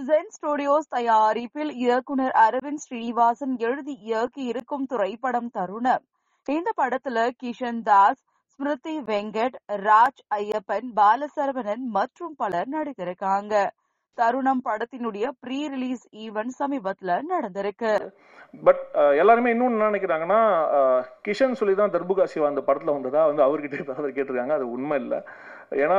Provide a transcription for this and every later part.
Gen studios தயாரிப்பில் இயக்குனர் அரவிந்த் ஸ்ரீனிவாசன் எழுதி இயக்கி இருக்கும் திரைப்படம் தருணம். இந்த படத்துல கிஷன் தாஸ், ஸ்மிருதி வெங்கட், ராஜ் ஐயப்பன், பாலசரவணன் மற்றும் பலர் நடித்திருக்காங்க. தருணம் படத்தினுடைய ப்ரீ ரிலீஸ் ஈவென்ட் சமீபத்துல நடந்திருக்கு. பட் எல்லாருமே இன்னொன்று என்ன நினைக்கிறாங்கன்னா, கிஷன் சொல்லி தான் தர்புகா சிவா அந்த படத்தில் வந்ததா அவர்கிட்ட கேட்டிருக்காங்க. அது உண்மை இல்லை. ஏன்னா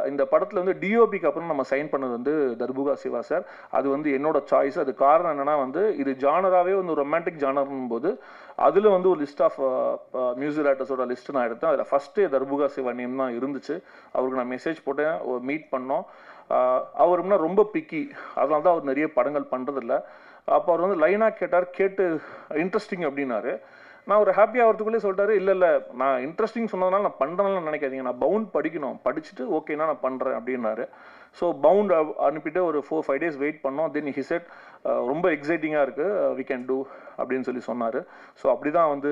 இந்த படத்தில் டிஓபிக்கு அப்புறம் நம்ம சைன் பண்ணது தர்புகா சிவா சார். அது என்னோட சாய்ஸ். அது காரணம் என்னன்னா இது ஜானராகவே ரொமான்டிக் ஜானர்னும் போது அதில் ஒரு லிஸ்ட் ஆஃப் மியூசிக் டைரக்டர்ஸோட லிஸ்ட் நான் எடுத்தேன். அதில் ஃபஸ்ட்டு தர்புகா சிவா நேம் தான் இருந்துச்சு. அவருக்கு நான் மெசேஜ் போட்டேன், மீட் பண்ணோம். அவருன்னா ரொம்ப பிக்கி, அதனால தான் அவர் நிறைய படங்கள் பண்ணுறதில்ல. அப்போ அவர் லைனாக கேட்டு இன்ட்ரெஸ்டிங் அப்படின்னாரு. நான் ஒரு ஹாப்பி ஆகிறதுக்குள்ளே சொல்லிட்டாரு, இல்லை நான் இன்ட்ரெஸ்டிங் சொன்னதுனால நான் பண்ணுறேன்னு நினைக்காதீங்க, நான் பவுண்ட் படிக்கணும், படிச்சுட்டு ஓகேனா நான் பண்ணுறேன் அப்படின்னாரு. ஸோ பவுண்ட் அனுப்பிட்டு ஒரு 4-5 days வெயிட் பண்ணோம். தென் ஹி செட் ரொம்ப எக்ஸைட்டிங்காக இருக்குது, வி கேன் டூ அப்படின்னு சொன்னார். ஸோ அப்படி தான்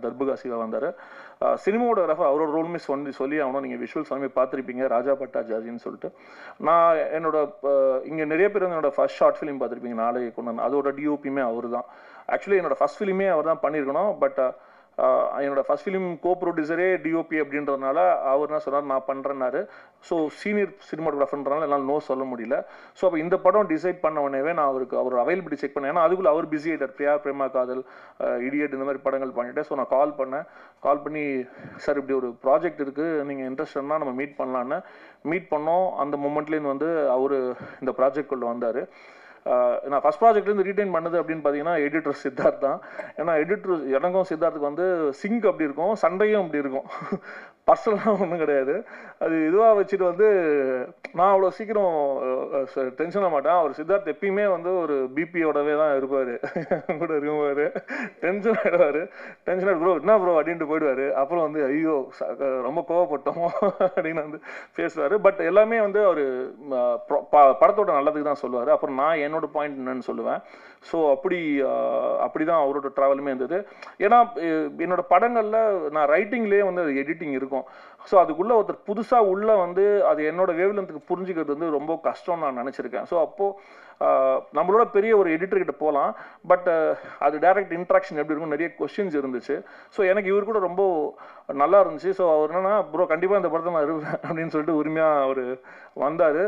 தர்புகா சிவா வந்தார். சினிமாவோகிராஃபர் அவரோட ரோலுமே சொல்லி ஆகணும். நீங்கள் விஷுவல்ஸ் எல்லாமே பார்த்துருப்பீங்க, ராஜா பட்டாச்சாரின்னு சொல்லிட்டு. நான் இங்கே நிறைய பேர் என்னோட ஃபர்ஸ்ட் ஷார்ட் ஃபிலிம் பார்த்துருப்பீங்க, நாளைக்கு கொண்டு அதோட டிஓபியுமே அவர் தான். ஆக்சுவலி என்னோட ஃபர்ஸ்ட் ஃபிலிமே அவர் தான் பண்ணியிருக்கணும். பட் என்னோட ஃபர்ஸ்ட் ஃபிலிம் கோ ப்ரொடியூசரே டிஓபி அப்படின்றதுனால அவர் என்ன சொன்னார், நான் பண்ணுறேன்னாரு. ஸோ சீனியர் சினிமாட்டோகிராஃபர்ன்றனால என்னால் நோ சொல்ல முடியல. ஸோ அப்போ இந்த படம் டிசைட் பண்ண உடனே நான் அவர் அவைலபிலிட்டி செக் பண்ணேன். ஏன்னா அதுக்குள்ளே அவர் பிஸி ஆகிட்டார். பிரேமா காதல், இடியட் இந்த மாதிரி படங்கள் பண்ணிட்டேன். ஸோ நான் கால் பண்ணி சார் இப்படி ஒரு ப்ராஜெக்ட் இருக்குது, நீங்கள் இன்ட்ரெஸ்ட்னா நம்ம மீட் பண்ணோம். அந்த மூமெண்ட்லேருந்து அவர் இந்த ப்ராஜெக்ட்குள்ளே வந்தார். நான் ஃபர்ஸ்ட் ப்ராஜெக்ட்லேருந்து ரீடைன் பண்ணது அப்படின்னு பார்த்தீங்கன்னா எடிட்டர் சித்தார்த் தான். ஏன்னா எடிட்டர் எனக்கும் சித்தார்த்துக்கு சிங்க் அப்படி இருக்கும், சண்டையும் அப்படி இருக்கும். பர்சனலாக ஒன்றும் கிடையாது. அது இதுவாக வச்சுட்டு நான் அவ்வளோ சீக்கிரம் டென்ஷன் ஆக மாட்டேன். அவர் சித்தார்த் எப்பயுமே ஒரு பிபியோடவே தான் இருப்பார், கூட இருக்கும்போது டென்ஷன் ஆகிடுவார். ப்ரோ என்ன ப்ரோ அப்படின்ட்டு போயிடுவார். அப்புறம் ஐயோ ரொம்ப கோவப்பட்டோம் அப்படின்னு பேசுவார். பட் எல்லாமே அவர் படத்தோட நல்லதுக்கு தான் சொல்லுவார். அப்புறம் நான் என்னோட பாயிண்ட் என்னன்னு சொல்லுவேன். ஸோ அப்படி தான் அவரோட ட்ராவலுமே இருந்தது. ஏன்னா என்னோட படங்களில் நான் ரைட்டிங்லேயே அது எடிட்டிங் இருக்கும். ஸோ அதுக்குள்ளே ஒருத்தர் புதுசாக உள்ளே அது என்னோட வேவ்லென்த்துக்கு புரிஞ்சுக்கிறது ரொம்ப கஷ்டம்னு நான் நினச்சிருக்கேன். ஸோ அப்போது நம்மளோட பெரிய ஒரு எடிட்டர்கிட்ட போகலாம், பட் அது டைரக்ட் இன்ட்ராக்ஷன் எப்படி இருக்கும், நிறைய கொஸ்டின்ஸ் இருந்துச்சு. ஸோ எனக்கு இவர் கூட ரொம்ப நல்லா இருந்துச்சு. ஸோ அவர் என்னன்னா, ப்ரோ கண்டிப்பாக இந்த படத்தை நான் இருப்பேன் அப்படின்னு சொல்லிட்டு உரிமையாக அவர் வந்தார்.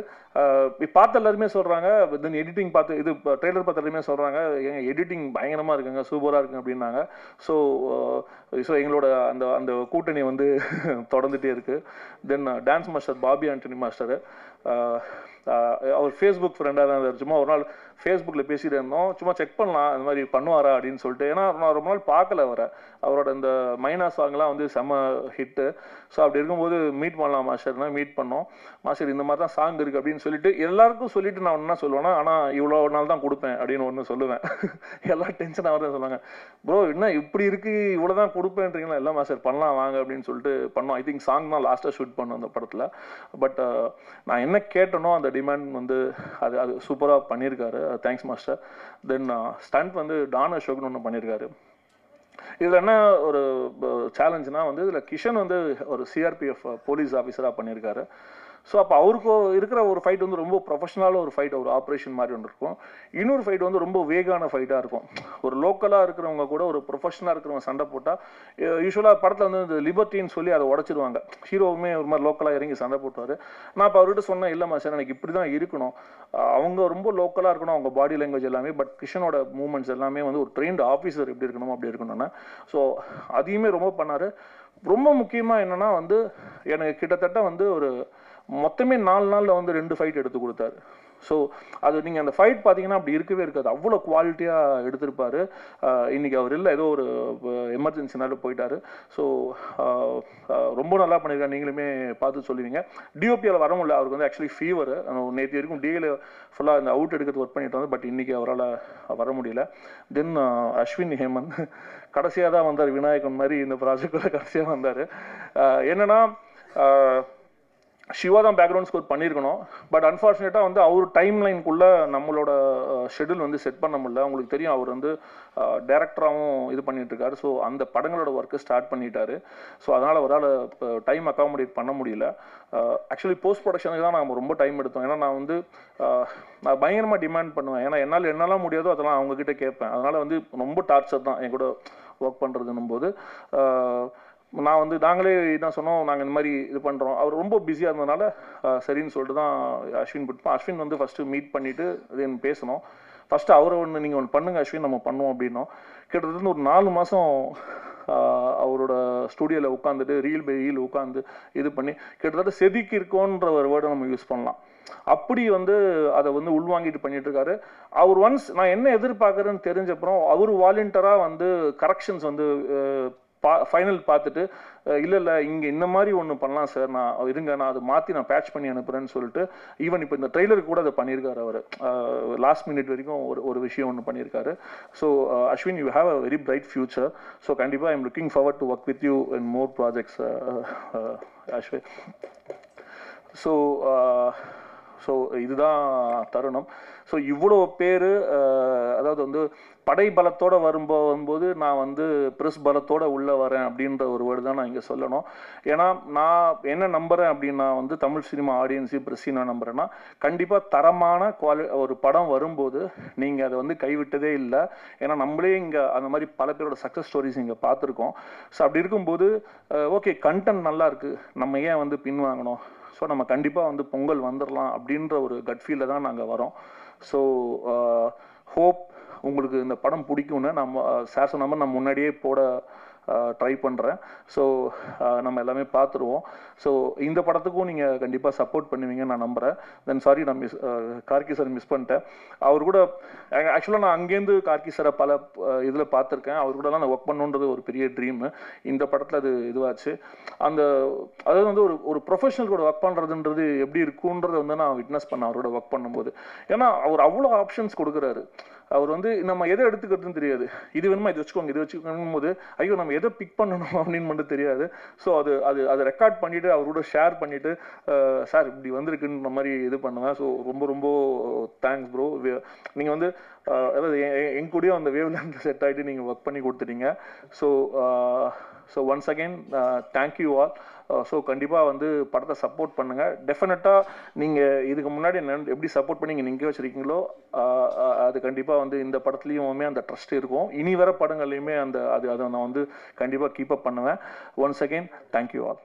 பார்த்த எல்லாருமே சொல்கிறாங்க, தென் எடிட்டிங் பார்த்து இது ட்ரெய்லர் பார்த்த எல்லாருமே சொல்கிறாங்க, எங்கள் எடிட்டிங் பயங்கரமாக இருக்குங்க, சூப்பராக இருக்குங்க அப்படின்னாங்க. ஸோ எங்களோட அந்த கூட்டணி தொடர்ந்துகிட்டே இருக்குது. Then dance master Bobby Antony master, அவர் ஃபேஸ்புக் ஃப்ரெண்டாக தான் இருந்தார். சும்மா ஒரு நாள் ஃபேஸ்புக்கில் பேசிகிட்டு இருந்தோம், சும்மா செக் பண்ணலாம் இந்த மாதிரி பண்ணுவாரா அப்படின்னு சொல்லிட்டு. ஏன்னா நான் ரொம்ப நாள் பார்க்கல அவரோட இந்த மைனா சாங்லாம் செம்ம ஹிட்டு. ஸோ அப்படி இருக்கும்போது மீட் பண்ணலாம் மாஸ்டர்னா மீட் பண்ணோம். மாஸ்டர் இந்த மாதிரி தான் சாங் இருக்குது அப்படின்னு சொல்லிட்டு எல்லாருக்கும் சொல்லிட்டு நான் என்ன சொல்லுவேன்னா, ஆனால் இவ்வளோ நாள் தான் கொடுப்பேன் அப்படின்னு ஒன்று சொல்லுவேன். எல்லாம் டென்ஷன் ஆகிறத சொல்லுவாங்க, ப்ரோ என்ன இப்படி இருக்குது, இவ்வளோ தான் கொடுப்பேன்றீங்களா, எல்லாம் மாஸ்டர் பண்ணலாம் வாங்க அப்படின்னு சொல்லிட்டு பண்ணோம். ஐ திங்க் சாங் தான் லாஸ்ட்டாக ஷூட் பண்ணோம் அந்த படத்தில். பட் நான் என்ன கேட்டனோ அந்த டிமாண்ட் அது சூப்பராக பண்ணியிருக்காரு. Thanks master. Then stunt Don அசோக்னு ஒன்று பண்ணியிருக்காரு. இதில் என்ன ஒரு சேலஞ்சுனா இதில் கிஷன் ஒரு சிஆர்பிஎஃப் போலீஸ் ஆஃபீஸராக பண்ணியிருக்காரு. ஸோ அப்போ அவருக்கு இருக்கிற ஒரு ஃபைட் ரொம்ப ப்ரொஃபஷனலாக ஒரு ஃபைட், ஒரு ஆப்ரேஷன் மாதிரி ஒன்று இருக்கும். இன்னொரு ஃபைட் ரொம்ப வேகான ஃபைட்டாக இருக்கும். ஒரு லோக்கலாக இருக்கிறவங்க கூட ஒரு ப்ரொஃபஷனலாக இருக்கிறவங்க சண்டை போட்டால் யூஸ்வலாக படத்தில் இந்த லிபர்ட்டின்னு சொல்லி அதை உடச்சிருவாங்க. ஹீரோவுமே ஒரு மாதிரி லோக்கலாக இறங்கி சண்டை போட்டுவார். நான் இப்போ அவர்கிட்ட சொன்னேன், இல்லைம்மா சார் எனக்கு இப்படி தான் இருக்கணும், அவங்க ரொம்ப லோக்கலாக இருக்கணும், அவங்க பாடி லாங்குவேஜ் எல்லாமே, பட் கிஷனோட மூமெண்ட்ஸ் எல்லாமே ஒரு ட்ரெயின்டு ஆஃபீஸர் எப்படி இருக்கணும் அப்படி இருக்கணும்னா. ஸோ அதையுமே ரொம்ப பண்ணார். ரொம்ப முக்கியமாக என்னென்னா எனக்கு கிட்டத்தட்ட ஒரு மொத்தமே 4 நாளில் 2 ஃபைட் எடுத்து கொடுத்தாரு. ஸோ அது நீங்கள் அந்த ஃபைட் பார்த்தீங்கன்னா அப்படி இருக்கவே இருக்காது, அவ்வளோ குவாலிட்டியாக எடுத்திருப்பார். இன்றைக்கி அவர் இல்லை, ஏதோ ஒரு எமர்ஜென்சினால போயிட்டார். ஸோ ரொம்ப நல்லா பண்ணியிருக்காரு, நீங்களுமே பார்த்து சொல்லுவீங்க. டிஓபியால் வர முடியல, அவருக்கு ஆக்சுவலி ஃபீவர். நேற்று வரைக்கும் டேயில் ஃபுல்லாக இந்த அவுட் எடுக்கிறது ஒர்க் பண்ணிட்டு வந்தார், பட் இன்றைக்கி அவரால் வர முடியல. தென் அஸ்வின் ஹேமந்த் கடைசியாக தான் வந்தார், விநாயகன் மாதிரி இந்த ப்ராஜெக்டோட கடைசியாக வந்தார். என்னென்னா சிவா தான் பேக்ரவுண்ட் ஸ்கோர் பண்ணியிருக்கணும். பட் அன்ஃபார்ச்சுனேட்டாக வந்து அவர் டைம் லைனுக்குள்ளே நம்மளோட ஷெடியூல் வந்து செட் பண்ண முடியல. உங்களுக்கு தெரியும், அவர் வந்து டேரக்டராகவும் இது பண்ணிட்டு இருக்காரு. ஸோ அந்த படங்களோட ஒர்க்கு ஸ்டார்ட் பண்ணிட்டாரு. ஸோ அதனால் அவரால் டைம் அக்காமடேட் பண்ண முடியல. ஆக்சுவலி போஸ்ட் ப்ரொடக்ஷனுக்கு தான் நம்ம ரொம்ப டைம் எடுத்தோம். ஏன்னா நான் வந்து நான் பயங்கரமாக டிமாண்ட் பண்ணுவேன். ஏன்னா என்னால் என்னெல்லாம் முடியாதோ அதெல்லாம் அவங்கக்கிட்ட கேட்பேன். அதனால் வந்து ரொம்ப டார்ச்சர் தான் என் கூட ஒர்க் பண்ணுறதுன்னும் போது நான் வந்து நாங்களே என்ன சொன்னோம், நாங்கள் இந்த மாதிரி இது பண்ணுறோம். அவர் ரொம்ப பிஸியாக இருந்ததுனால சரின்னு சொல்லிட்டு தான் அஸ்வின் விட்டுப்போம். அஸ்வின் வந்து ஃபஸ்ட்டு மீட் பண்ணிவிட்டு இது பேசணும். ஃபஸ்ட்டு அவரை நீங்கள் ஒன்று பண்ணுங்கள் அஸ்வின், நம்ம பண்ணுவோம் அப்படின்னோம். கிட்டத்தட்ட ஒரு 4 மாதம் அவரோட ஸ்டூடியோவில் உட்காந்துட்டு ரீல் பை ரீல் உட்காந்து இது பண்ணி கிட்டத்தட்ட செதுக்கி இருக்கோன்ற ஒரு வேர்டை நம்ம யூஸ் பண்ணலாம். அப்படி வந்து அதை வந்து உள்வாங்கிட்டு பண்ணிட்டு இருக்காரு. அவர் ஒன்ஸ் நான் என்ன எதிர்பார்க்குறேன்னு தெரிஞ்சப்புறம் அவர் வாலண்டியராக வந்து கரெக்ஷன்ஸ் வந்து ஃபைனல் பார்த்துட்டு இல்லை இங்கே இந்த மாதிரி ஒன்று பண்ணலாம் சார், நான் இருங்க நான் அதை மாற்றி நான் பேட்ச் பண்ணி அனுப்புகிறேன்னு சொல்லிட்டு ஈவன் இப்போ இந்த ட்ரெய்லருக்கு கூட அதை பண்ணியிருக்காரு. அவர் லாஸ்ட் மினிட் வரைக்கும் ஒரு விஷயம் ஒன்று பண்ணியிருக்காரு. So Ashwin, you have a very bright future. So கண்டிப்பாக I am looking forward to work with you in more projects Ashwin. So இதுதான் தருணம். ஸோ இவ்வளோ பேர் அதாவது வந்து படை பலத்தோடு வரும்போது நான் வந்து ப்ரெஸ் பலத்தோடு உள்ளே வரேன் அப்படின்ற ஒரு வேர்டு தான் நான் இங்கே சொல்லணும். ஏன்னா நான் என்ன நம்புகிறேன் அப்படின்னா வந்து தமிழ் சினிமா ஆடியன்ஸையும் ப்ரெஸ்ஸையும் நான் நம்புகிறேன்னா கண்டிப்பாக தரமான ஒரு படம் வரும்போது நீங்கள் அதை வந்து கைவிட்டதே இல்லை. ஏன்னா நம்மளே இங்கே அந்த மாதிரி பல பேரோட சக்ஸஸ் ஸ்டோரிஸ் இங்கே பார்த்துருக்கோம். ஸோ அப்படி இருக்கும்போது ஓகே, கண்டென்ட் நல்லா இருக்குது, நம்ம ஏன் வந்து பின்வாங்கணும்? ஸோ நம்ம கண்டிப்பாக வந்து பொங்கல் வந்துடலாம் அப்படின்ற ஒரு கட் ஃபீலில் தான் நாங்கள் வரோம். ஸோ ஹோப் உங்களுக்கு இந்த படம் பிடிக்கும்னு நம்ம சார் சொன்ன மாதிரி நான் முன்னாடியே போட ட்ரை பண்ணுறேன். ஸோ நம்ம எல்லாமே பார்த்துருவோம். ஸோ இந்த படத்துக்கும் நீங்கள் கண்டிப்பாக சப்போர்ட் பண்ணுவீங்கன்னு நான் நம்புகிறேன். தென் சாரி, நான் கார்கி சார் மிஸ் பண்ணிட்டேன். அவர் கூட ஆக்சுவலாக நான் அங்கேருந்து கார்கி சாரை பல இதில் பார்த்துருக்கேன். அவர் கூடலாம் நான் ஒர்க் பண்ணுன்றது ஒரு பெரிய ட்ரீமு. இந்த படத்தில் அது இதுவாச்சு. அதாவது வந்து ஒரு ப்ரொஃபஷனல் கூட ஒர்க் பண்ணுறதுன்றது எப்படி இருக்குன்றதை வந்து நான் விட்னஸ் பண்ணேன் அவரோட ஒர்க் பண்ணும்போது. ஏன்னா அவர் அவ்வளோ ஆப்ஷன்ஸ் கொடுக்குறாரு. அவர் வந்து நம்ம எதை எடுத்துக்கிறதுன்னு தெரியாது. இது வேணுமா, இது வச்சுக்கோங்க, இது வச்சுக்கணும் போது ஐயோ நம்ம எதை பிக் பண்ணணும் அப்படின்னு மட்டும் தெரியாது. ஸோ அதை ரெக்கார்ட் பண்ணிவிட்டு அவரோட ஷேர் பண்ணிவிட்டு சார் இப்படி வந்திருக்குன்ற மாதிரி இது பண்ணுவேன். ஸோ ரொம்ப ரொம்ப தேங்க்ஸ் ப்ரோ. நீங்கள் வந்து அதாவது எங்க கூடயும் அந்த வேவ்லேருந்து செட் ஆகிட்டு நீங்கள் ஒர்க் பண்ணி கொடுத்துட்டீங்க. So once again thank you all. So கண்டிப்பாக வந்து படத்தை சப்போர்ட் பண்ணுங்கள். டெஃபினட்டாக நீங்கள் இதுக்கு முன்னாடி எப்படி சப்போர்ட் பண்ணி நீங்கள் நிற்க வச்சுருக்கீங்களோ அது கண்டிப்பாக வந்து இந்த படத்துலையுமே அந்த ட்ரஸ்ட் இருக்கும். இனி வர படங்கள்லையுமே அதை நான் வந்து கண்டிப்பாக கீப் அப் பண்ணுவேன். Once again thank you all.